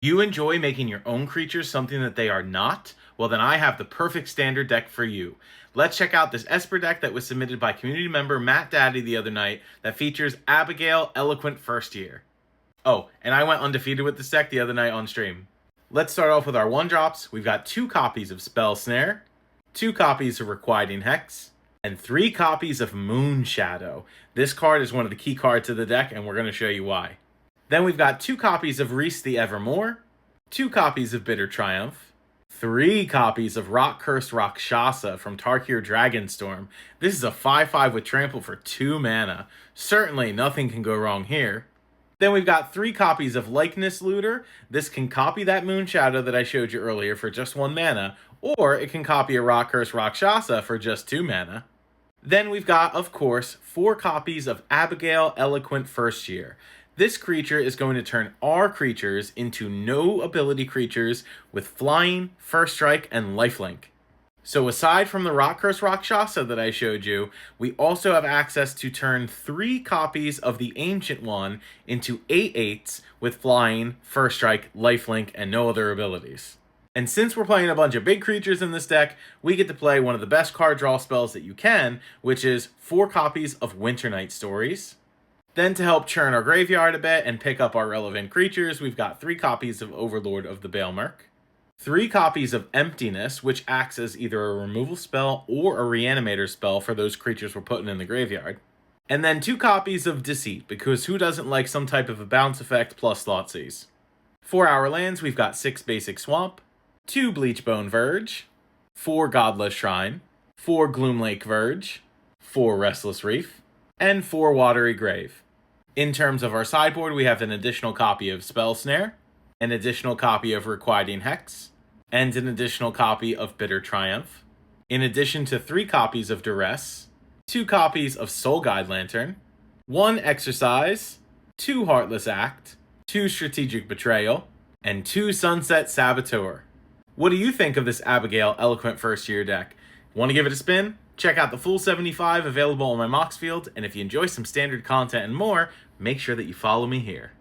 You enjoy making your own creatures something that they are not? Well, then I have the perfect standard deck for you. Let's check out this Esper deck that was submitted by community member MattDaddy the other night that features Abigale, Eloquent First Year. Oh, and I went undefeated with this deck the other night on stream. Let's start off with our 1-drops. We've got 2 copies of Spell Snare, 2 copies of Requiting Hex, and 3 copies of Moonshadow. This card is one of the key cards of the deck, and we're going to show you why. Then we've got 2 copies of Reese the Evermore, 2 copies of Bitter Triumph, 3 copies of Rock Cursed Rakshasa from Tarkir Dragonstorm. This is a 5/5 with trample for 2 mana. Certainly nothing can go wrong here. Then we've got 3 copies of Likeness Looter. This can copy that Moonshadow that I showed you earlier for just 1 mana, or it can copy a Rock Cursed Rakshasa for just 2 mana. Then we've got, of course, 4 copies of Abigale, Eloquent First Year. This creature is going to turn our creatures into no ability creatures with flying, first strike, and lifelink. So aside from the Rock Curse Rakshasa that I showed you, we also have access to turn 3 copies of the Ancient One into 8/8s with flying, first strike, lifelink, and no other abilities. And since we're playing a bunch of big creatures in this deck, we get to play one of the best card draw spells that you can, which is 4 copies of Winternight Stories. Then to help churn our graveyard a bit and pick up our relevant creatures, we've got 3 copies of Overlord of the Baelmerk, 3 copies of Emptiness, which acts as either a removal spell or a reanimator spell for those creatures we're putting in the graveyard, and then 2 copies of Deceit, because who doesn't like some type of a bounce effect plus Thoughtseize. For our lands, we've got 6 basic Swamp, 2 Bleachbone Verge, 4 Godless Shrine, 4 Gloomlake Verge, 4 Restless Reef, and 4 Watery Grave. In terms of our sideboard, we have an additional copy of Spell Snare, an additional copy of Requiting Hex, and an additional copy of Bitter Triumph, in addition to 3 copies of Duress, 2 copies of Soul Guide Lantern, 1 Exercise, 2 Heartless Act, 2 Strategic Betrayal, and 2 Sunset Saboteur. What do you think of this Abigale Eloquent First Year deck? Want to give it a spin? Check out the full 75 available on my Mox field, and if you enjoy some standard content and more, make sure that you follow me here.